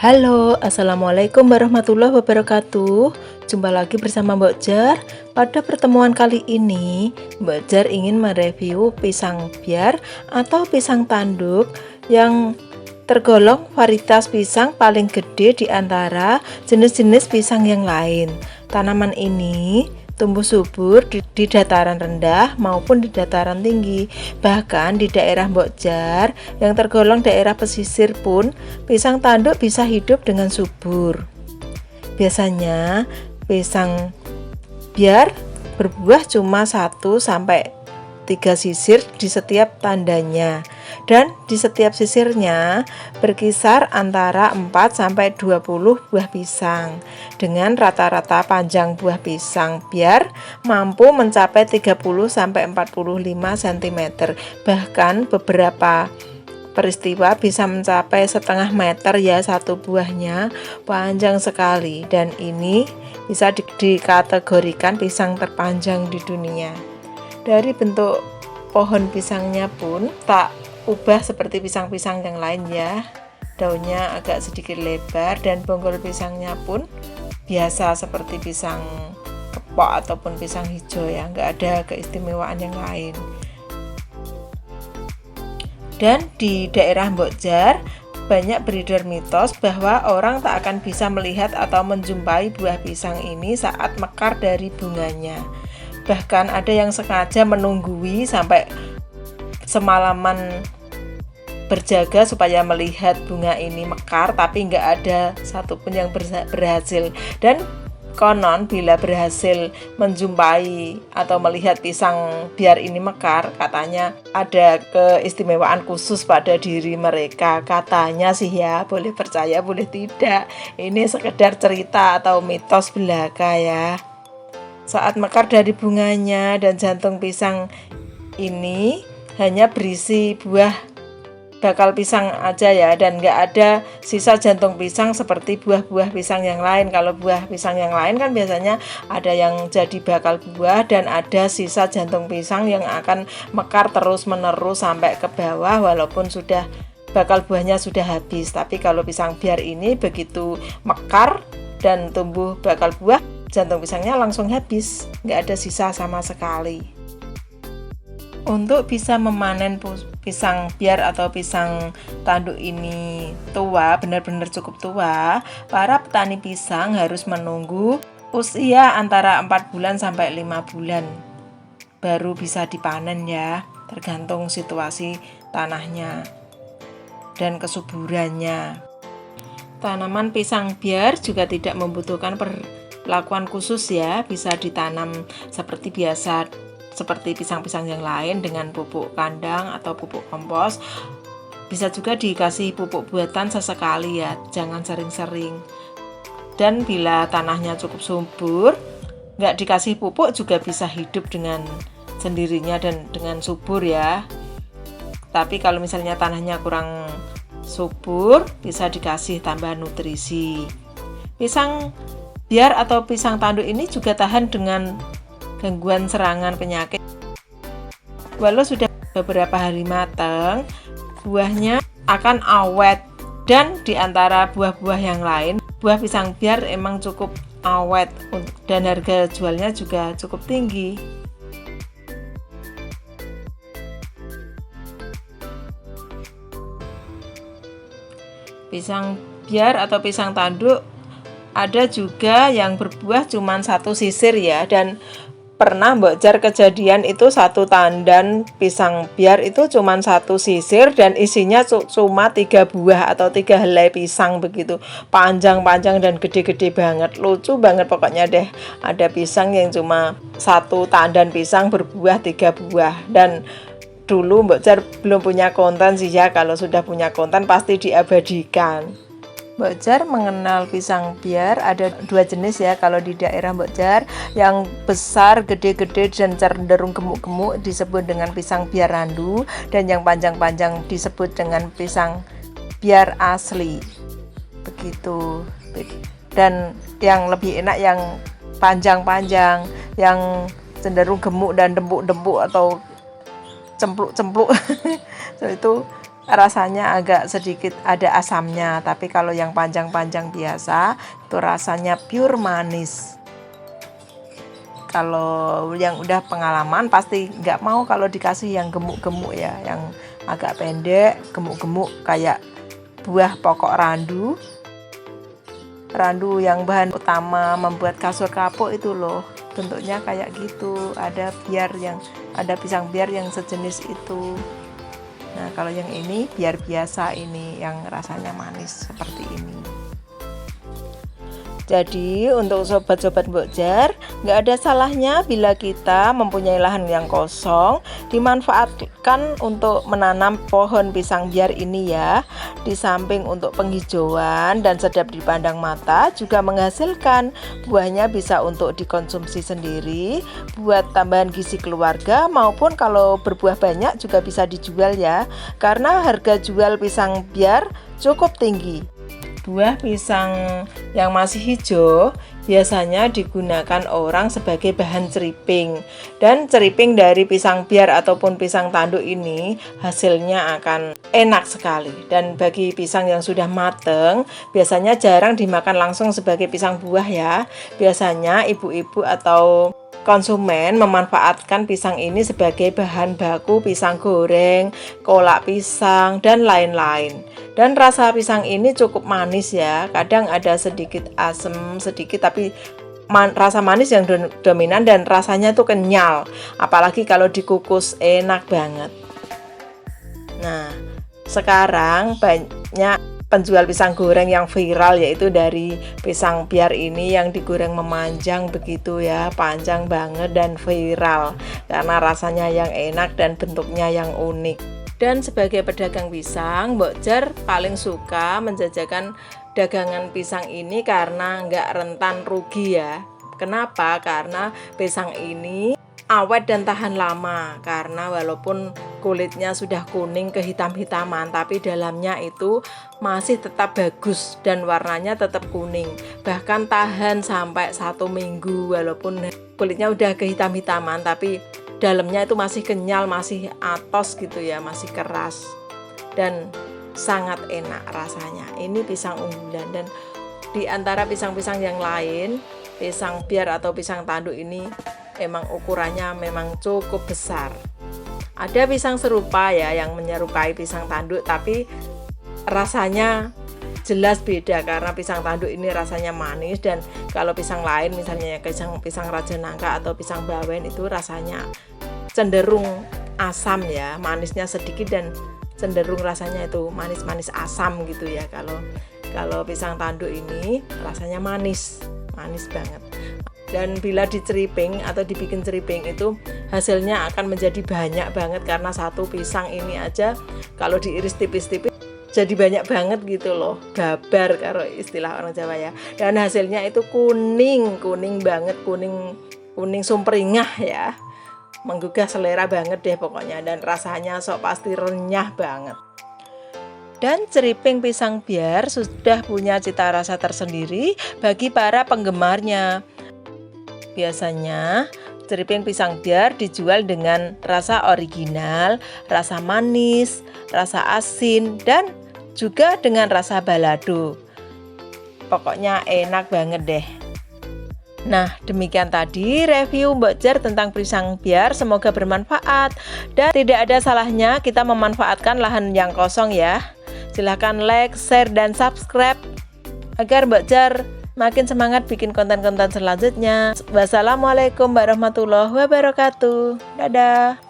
Halo, Assalamualaikum warahmatullahi wabarakatuh. Jumpa lagi bersama Mbok Jar. Pada pertemuan kali ini, Mbok Jar ingin mereview pisang biar atau pisang tanduk yang tergolong varietas pisang paling gede di antara jenis-jenis pisang yang lain. Tanaman ini tumbuh subur di dataran rendah maupun di dataran tinggi. Bahkan di daerah Mbok Jar yang tergolong daerah pesisir pun pisang tanduk bisa hidup dengan subur. Biasanya pisang biar berbuah cuma 1-3 sisir di setiap tandanya, dan di setiap sisirnya berkisar antara 4-20 buah pisang, dengan rata-rata panjang buah pisang biar mampu mencapai 30-45 cm. Bahkan beberapa peristiwa bisa mencapai setengah meter ya satu buahnya, panjang sekali, dan ini bisa dikategorikan pisang terpanjang di dunia. Dari bentuk pohon pisangnya pun tak ubah seperti pisang-pisang yang lain ya. Daunnya agak sedikit lebar dan bonggol pisangnya pun biasa seperti pisang kepok ataupun pisang hijau ya, nggak ada keistimewaan yang lain. Dan di daerah Mbok Jar banyak beredar mitos bahwa orang tak akan bisa melihat atau menjumpai buah pisang ini saat mekar dari bunganya. Bahkan ada yang sengaja menunggui sampai semalaman berjaga supaya melihat bunga ini mekar, tapi nggak ada satupun yang berhasil. Dan konon bila berhasil menjumpai atau melihat pisang biar ini mekar, katanya ada keistimewaan khusus pada diri mereka. Katanya sih ya, boleh percaya boleh tidak, ini sekedar cerita atau mitos belaka ya. Saat mekar dari bunganya dan jantung pisang ini hanya berisi buah bakal pisang aja ya, dan nggak ada sisa jantung pisang seperti buah-buah pisang yang lain. Kalau buah pisang yang lain kan biasanya ada yang jadi bakal buah dan ada sisa jantung pisang yang akan mekar terus menerus sampai ke bawah walaupun sudah bakal buahnya sudah habis. Tapi kalau pisang biar ini begitu mekar dan tumbuh bakal buah, jantung pisangnya langsung habis, nggak ada sisa sama sekali. Untuk bisa memanen pisang biar atau pisang tanduk ini tua, benar-benar cukup tua, para petani pisang harus menunggu usia antara 4 bulan sampai 5 bulan baru bisa dipanen ya, tergantung situasi tanahnya dan kesuburannya. Tanaman pisang biar juga tidak membutuhkan perlakuan khusus ya, bisa ditanam seperti biasa seperti pisang-pisang yang lain dengan pupuk kandang atau pupuk kompos. Bisa juga dikasih pupuk buatan sesekali ya, jangan sering-sering. Dan bila tanahnya cukup subur, nggak dikasih pupuk juga bisa hidup dengan sendirinya dan dengan subur ya. Tapi kalau misalnya tanahnya kurang subur, bisa dikasih tambahan nutrisi. Pisang biar atau pisang tanduk ini juga tahan dengan gangguan serangan penyakit. Walau sudah beberapa hari matang, buahnya akan awet, dan di antara buah-buah yang lain, buah pisang biar emang cukup awet dan harga jualnya juga cukup tinggi. Pisang biar atau pisang tanduk ada juga yang berbuah cuma 1 sisir ya, dan pernah Mbok Jar kejadian itu 1 tandan pisang biar itu cuma 1 sisir dan isinya cuma 3 buah atau 3 helai pisang begitu, panjang-panjang dan gede-gede banget, lucu banget pokoknya deh. Ada pisang yang cuma 1 tandan pisang berbuah 3 buah, dan dulu Mbok Jar belum punya konten sih ya, kalau sudah punya konten pasti diabadikan. Mbok Jar mengenal pisang biar ada 2 jenis ya. Kalau di daerah Mbok Jar, yang besar, gede-gede dan cenderung gemuk-gemuk disebut dengan pisang biar randu, dan yang panjang-panjang disebut dengan pisang biar asli. Begitu. Dan yang lebih enak yang panjang-panjang, yang cenderung gemuk dan dempuk-dempuk atau cempluk-cempluk. So, itu rasanya agak sedikit ada asamnya, tapi kalau yang panjang-panjang biasa itu rasanya pure manis. Kalau yang udah pengalaman pasti nggak mau kalau dikasih yang gemuk-gemuk ya, yang agak pendek, gemuk-gemuk kayak buah pokok randu. Randu yang bahan utama membuat kasur kapuk itu loh, bentuknya kayak gitu. Ada pisang biar yang sejenis itu. Nah, kalau yang ini biar biasa, ini yang rasanya manis seperti ini. Jadi untuk sobat-sobat Mbokjar, nggak ada salahnya bila kita mempunyai lahan yang kosong dimanfaatkan untuk menanam pohon pisang biar ini ya. Di samping untuk penghijauan dan sedap dipandang mata, juga menghasilkan buahnya bisa untuk dikonsumsi sendiri, buat tambahan gizi keluarga, maupun kalau berbuah banyak juga bisa dijual ya. Karena harga jual pisang biar cukup tinggi. Buah pisang yang masih hijau biasanya digunakan orang sebagai bahan ceriping, dan ceriping dari pisang biar ataupun pisang tanduk ini hasilnya akan enak sekali. Dan bagi pisang yang sudah mateng biasanya jarang dimakan langsung sebagai pisang buah ya. Biasanya ibu-ibu atau konsumen memanfaatkan pisang ini sebagai bahan baku pisang goreng, kolak pisang, dan lain-lain. Dan rasa pisang ini cukup manis ya, kadang ada sedikit asam sedikit, tapi rasa manis yang dominan dan rasanya tuh kenyal. Apalagi kalau dikukus enak banget. Nah, sekarang banyak penjual pisang goreng yang viral, yaitu dari pisang biar ini yang digoreng memanjang begitu ya, panjang banget dan viral karena rasanya yang enak dan bentuknya yang unik. Dan sebagai pedagang pisang, Mbokjar paling suka menjajakan dagangan pisang ini karena nggak rentan rugi ya. Kenapa? Karena pisang ini awet dan tahan lama, karena walaupun kulitnya sudah kuning kehitam-hitaman, tapi dalamnya itu masih tetap bagus dan warnanya tetap kuning, bahkan tahan sampai 1 minggu. Walaupun kulitnya udah kehitam-hitaman, tapi dalamnya itu masih kenyal, masih atos gitu ya, masih keras dan sangat enak rasanya. Ini pisang unggulan, dan di antara pisang-pisang yang lain, pisang biar atau pisang tanduk ini emang ukurannya memang cukup besar. Ada pisang serupa ya yang menyerupai pisang tanduk, tapi rasanya jelas beda karena pisang tanduk ini rasanya manis, dan kalau pisang lain misalnya pisang Raja Nangka atau pisang Bawen itu rasanya cenderung asam ya, manisnya sedikit dan cenderung rasanya itu manis-manis asam gitu ya. Kalau pisang tanduk ini rasanya manis banget. Dan bila diceriping atau dibikin ceriping itu hasilnya akan menjadi banyak banget, karena satu pisang ini aja kalau diiris tipis-tipis jadi banyak banget gitu loh, babar kalau istilah orang Jawa ya. Dan hasilnya itu kuning banget, kuning sumringah ya, menggugah selera banget deh pokoknya, dan rasanya sok pasti renyah banget. Dan ceriping pisang biar sudah punya cita rasa tersendiri bagi para penggemarnya. Biasanya ceriping pisang biar dijual dengan rasa original, rasa manis, rasa asin, dan juga dengan rasa balado. Pokoknya enak banget deh. Nah, demikian tadi review Mbokjar tentang pisang biar, semoga bermanfaat. Dan tidak ada salahnya kita memanfaatkan lahan yang kosong ya. Silahkan like, share, dan subscribe agar Mbokjar makin semangat bikin konten-konten selanjutnya. Wassalamualaikum warahmatullahi wabarakatuh. Dadah.